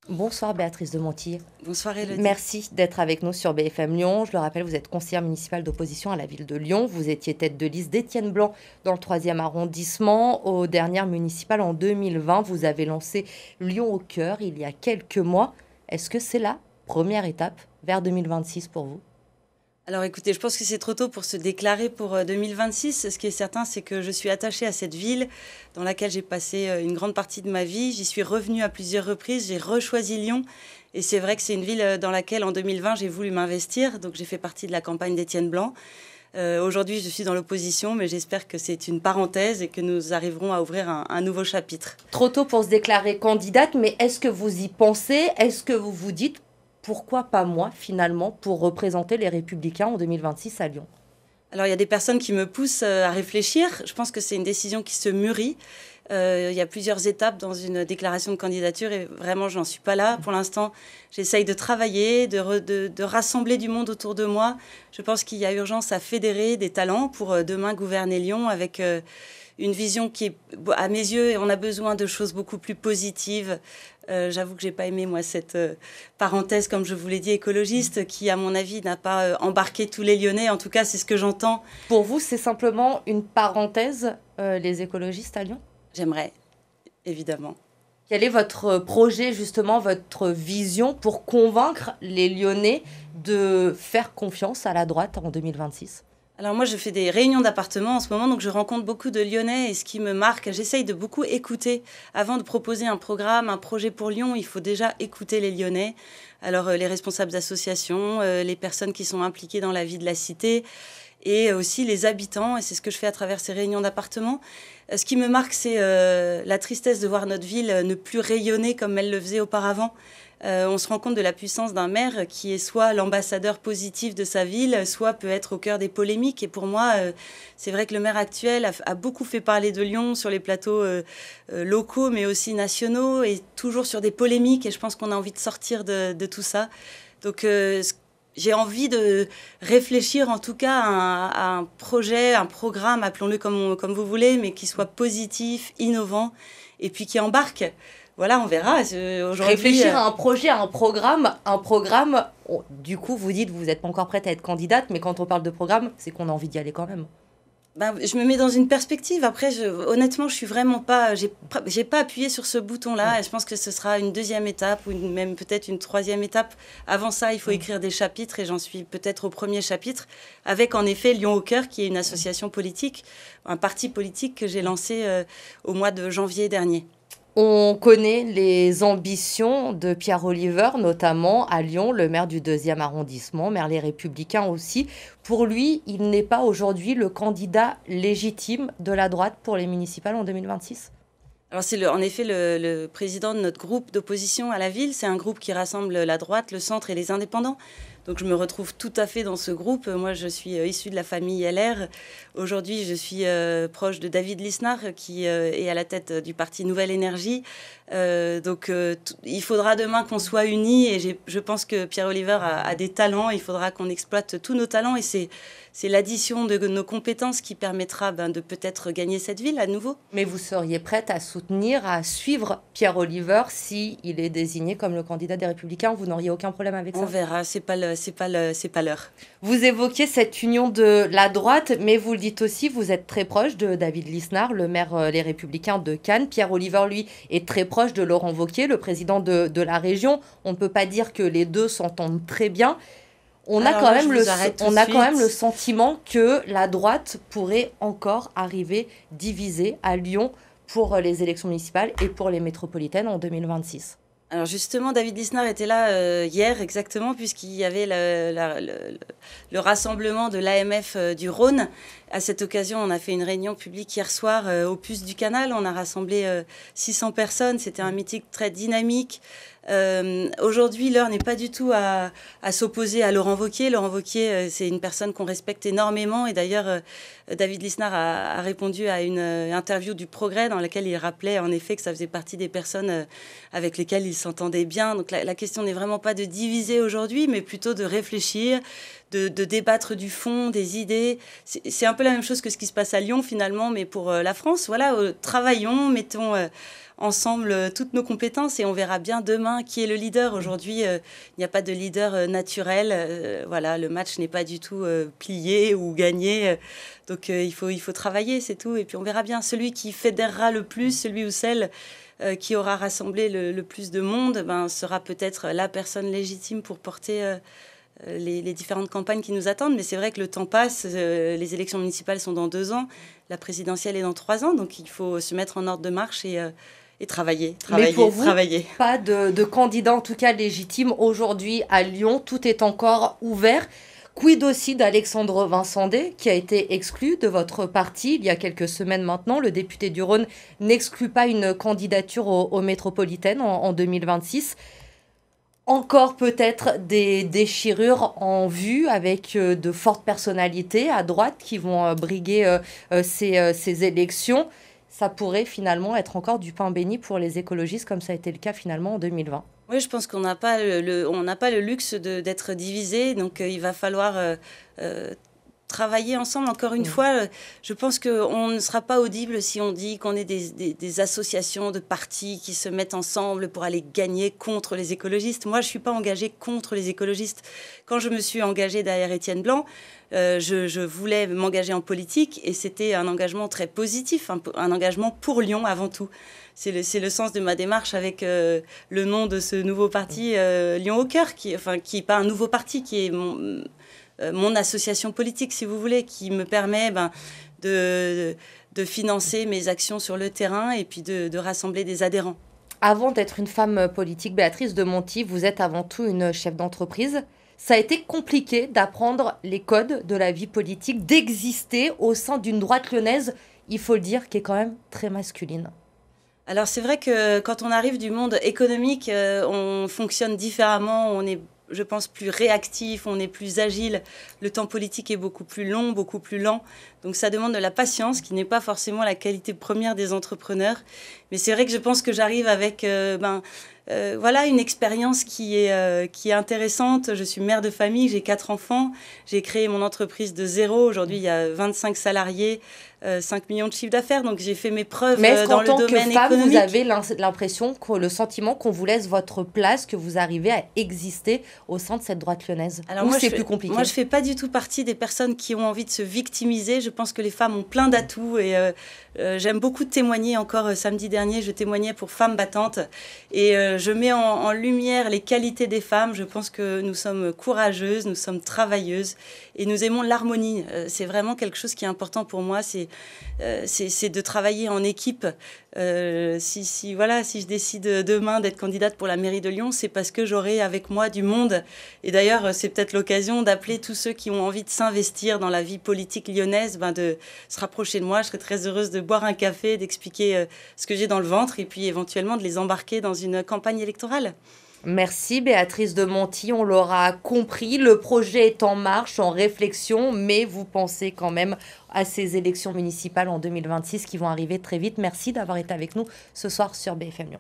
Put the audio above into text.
Bonsoir Béatrice de Montier. Bonsoir Élodie. Merci d'être avec nous sur BFM Lyon. Je le rappelle, vous êtes conseillère municipale d'opposition à la ville de Lyon. Vous étiez tête de liste d'Étienne Blanc dans le 3e arrondissement. Aux dernières municipales en 2020, vous avez lancé Lyon au cœur il y a quelques mois. Est-ce que c'est la première étape vers 2026 pour vous ? Alors écoutez, je pense que c'est trop tôt pour se déclarer pour 2026. Ce qui est certain, c'est que je suis attachée à cette ville dans laquelle j'ai passé une grande partie de ma vie. J'y suis revenue à plusieurs reprises, j'ai rechoisi Lyon. Et c'est vrai que c'est une ville dans laquelle, en 2020, j'ai voulu m'investir. Donc j'ai fait partie de la campagne d'Étienne Blanc. Aujourd'hui, je suis dans l'opposition, mais j'espère que c'est une parenthèse et que nous arriverons à ouvrir un nouveau chapitre. Trop tôt pour se déclarer candidate, mais est-ce que vous y pensez ? Est-ce que vous vous dites pourquoi pas moi, finalement, pour représenter les Républicains en 2026 à Lyon ? Alors, il y a des personnes qui me poussent à réfléchir. Je pense que c'est une décision qui se mûrit. Il y a plusieurs étapes dans une déclaration de candidature et vraiment, je n'en suis pas là. Pour l'instant, j'essaye de travailler, de rassembler du monde autour de moi. Je pense qu'il y a urgence à fédérer des talents pour demain gouverner Lyon avec une vision qui est, à mes yeux, on a besoin de choses beaucoup plus positives. J'avoue que j'ai pas aimé, moi, cette parenthèse, comme je vous l'ai dit, écologiste, qui, à mon avis, n'a pas embarqué tous les Lyonnais. En tout cas, c'est ce que j'entends. Pour vous, c'est simplement une parenthèse, les écologistes à Lyon ? J'aimerais, évidemment. Quel est votre projet, justement, votre vision pour convaincre les Lyonnais de faire confiance à la droite en 2026 ? Alors moi, je fais des réunions d'appartements en ce moment, donc je rencontre beaucoup de Lyonnais et ce qui me marque, j'essaye de beaucoup écouter. Avant de proposer un programme, un projet pour Lyon, il faut déjà écouter les Lyonnais. Alors les responsables d'associations, les personnes qui sont impliquées dans la vie de la cité et aussi les habitants, et c'est ce que je fais à travers ces réunions d'appartements. Ce qui me marque, c'est la tristesse de voir notre ville ne plus rayonner comme elle le faisait auparavant. On se rend compte de la puissance d'un maire qui est soit l'ambassadeur positif de sa ville, soit peut être au cœur des polémiques. Et pour moi, c'est vrai que le maire actuel a beaucoup fait parler de Lyon sur les plateaux locaux, mais aussi nationaux, et toujours sur des polémiques. Et je pense qu'on a envie de sortir de tout ça. Donc, j'ai envie de réfléchir en tout cas à un projet, un programme, appelons-le comme vous voulez, mais qui soit positif, innovant, et puis qui embarque. Voilà, on verra. Aujourd'hui, réfléchir à un projet, à un programme, du coup, vous dites, vous n'êtes pas encore prête à être candidate, mais quand on parle de programme, c'est qu'on a envie d'y aller quand même. Ben, je me mets dans une perspective. Après, honnêtement, je suis vraiment pas... J'ai pas appuyé sur ce bouton-là. Et je pense que ce sera une deuxième étape ou même peut-être une troisième étape. Avant ça, il faut écrire des chapitres et j'en suis peut-être au premier chapitre avec, en effet, Lyon au cœur, qui est une association politique, un parti politique que j'ai lancé au mois de janvier dernier. On connaît les ambitions de Pierre Oliver, notamment à Lyon, le maire du 2e arrondissement, maire Les Républicains aussi. Pour lui, il n'est pas aujourd'hui le candidat légitime de la droite pour les municipales en 2026 ? Alors c'est en effet le président de notre groupe d'opposition à la ville. C'est un groupe qui rassemble la droite, le centre et les indépendants. Donc je me retrouve tout à fait dans ce groupe. Moi, je suis issue de la famille LR. Aujourd'hui, je suis proche de David Lisnard, qui est à la tête du parti Nouvelle Énergie. Donc il faudra demain qu'on soit unis. Et je pense que Pierre Oliver a des talents. Il faudra qu'on exploite tous nos talents. Et c'est l'addition de nos compétences qui permettra de peut-être gagner cette ville à nouveau. Mais vous seriez prête à soutenir, à suivre Pierre Oliver s'il est désigné comme le candidat des Républicains ? Vous n'auriez aucun problème avec ça ? On verra, c'est pas l'heure. Vous évoquez cette union de la droite, mais vous le dites aussi, vous êtes très proche de David Lisnard, le maire Les Républicains de Cannes. Pierre Oliver, lui, est très proche de Laurent Wauquiez, le président de la région. On ne peut pas dire que les deux s'entendent très bien. On a quand même le sentiment que la droite pourrait encore arriver divisée à Lyon pour les élections municipales et pour les métropolitaines en 2026. Alors justement, David Lisnard était là hier exactement, puisqu'il y avait le rassemblement de l'AMF du Rhône. À cette occasion, on a fait une réunion publique hier soir au Puce du Canal. On a rassemblé 600 personnes. C'était un meeting très dynamique. Aujourd'hui, l'heure n'est pas du tout à s'opposer à Laurent Wauquiez. Laurent Wauquiez, c'est une personne qu'on respecte énormément. Et d'ailleurs, David Lisnard a répondu à une interview du Progrès dans laquelle il rappelait en effet que ça faisait partie des personnes avec lesquelles il s'entendait bien. Donc la question n'est vraiment pas de diviser aujourd'hui, mais plutôt de réfléchir, de débattre du fond, des idées. C'est un peu la même chose que ce qui se passe à Lyon finalement, mais pour la France. Voilà, travaillons, mettons ensemble toutes nos compétences et on verra bien demain qui est le leader. Aujourd'hui, il n'y a pas de leader naturel. Voilà, le match n'est pas du tout plié ou gagné. Donc il faut travailler, c'est tout. Et puis on verra bien celui qui fédérera le plus, celui ou celle qui aura rassemblé le plus de monde, sera peut-être la personne légitime pour porter les différentes campagnes qui nous attendent. Mais c'est vrai que le temps passe, les élections municipales sont dans 2 ans, la présidentielle est dans 3 ans, donc il faut se mettre en ordre de marche et travailler. Mais pour vous, pas de candidat en tout cas légitime aujourd'hui à Lyon, tout est encore ouvert. Quid aussi d'Alexandre Vincendé, qui a été exclu de votre parti il y a quelques semaines maintenant. Le député du Rhône n'exclut pas une candidature aux métropolitaines en 2026. Encore peut-être des déchirures en vue avec de fortes personnalités à droite qui vont briguer ces élections. Ça pourrait finalement être encore du pain béni pour les écologistes, comme ça a été le cas finalement en 2020. Oui, je pense qu'on n'a pas le luxe d'être divisé, donc il va falloir travailler ensemble. Encore une fois, je pense qu'on ne sera pas audible si on dit qu'on est des associations de partis qui se mettent ensemble pour aller gagner contre les écologistes. Moi, je ne suis pas engagée contre les écologistes. Quand je me suis engagée derrière Étienne Blanc, je voulais m'engager en politique et c'était un engagement très positif, un engagement pour Lyon avant tout. C'est le sens de ma démarche avec le nom de ce nouveau parti, Lyon au cœur, qui n'est pas un nouveau parti, qui est mon association politique, si vous voulez, qui me permet de financer mes actions sur le terrain et puis de rassembler des adhérents. Avant d'être une femme politique, Béatrice de Monti, vous êtes avant tout une chef d'entreprise. Ça a été compliqué d'apprendre les codes de la vie politique, d'exister au sein d'une droite lyonnaise, il faut le dire, qui est quand même très masculine. Alors c'est vrai que quand on arrive du monde économique, on fonctionne différemment, on est, je pense, plus réactif, on est plus agile. Le temps politique est beaucoup plus long, beaucoup plus lent. Donc ça demande de la patience, qui n'est pas forcément la qualité première des entrepreneurs. Mais c'est vrai que je pense que j'arrive avec voilà, une expérience qui est intéressante. Je suis mère de famille, j'ai 4 enfants. J'ai créé mon entreprise de zéro. Aujourd'hui, il y a 25 salariés, 5 millions de chiffre d'affaires. Donc j'ai fait mes preuves dans le domaine économique. Mais est-ce qu'en tant que femme, vous avez l'impression, le sentiment qu'on vous laisse votre place, que vous arrivez à exister au sein de cette droite lyonnaise? Alors moi, c'est plus compliqué. Moi, je ne fais pas du tout partie des personnes qui ont envie de se victimiser. Je pense que les femmes ont plein d'atouts et j'aime beaucoup témoigner. Encore samedi dernier, je témoignais pour Femmes battantes et je mets en lumière les qualités des femmes. Je pense que nous sommes courageuses, nous sommes travailleuses et nous aimons l'harmonie. C'est vraiment quelque chose qui est important pour moi, c'est de travailler en équipe. Si je décide demain d'être candidate pour la mairie de Lyon, c'est parce que j'aurai avec moi du monde. Et d'ailleurs, c'est peut-être l'occasion d'appeler tous ceux qui ont envie de s'investir dans la vie politique lyonnaise, de se rapprocher de moi. Je serais très heureuse de boire un café, d'expliquer ce que j'ai dans le ventre et puis éventuellement de les embarquer dans une campagne électorale. Merci Béatrice de Monti, on l'aura compris, le projet est en marche, en réflexion, mais vous pensez quand même à ces élections municipales en 2026 qui vont arriver très vite. Merci d'avoir été avec nous ce soir sur BFM Lyon.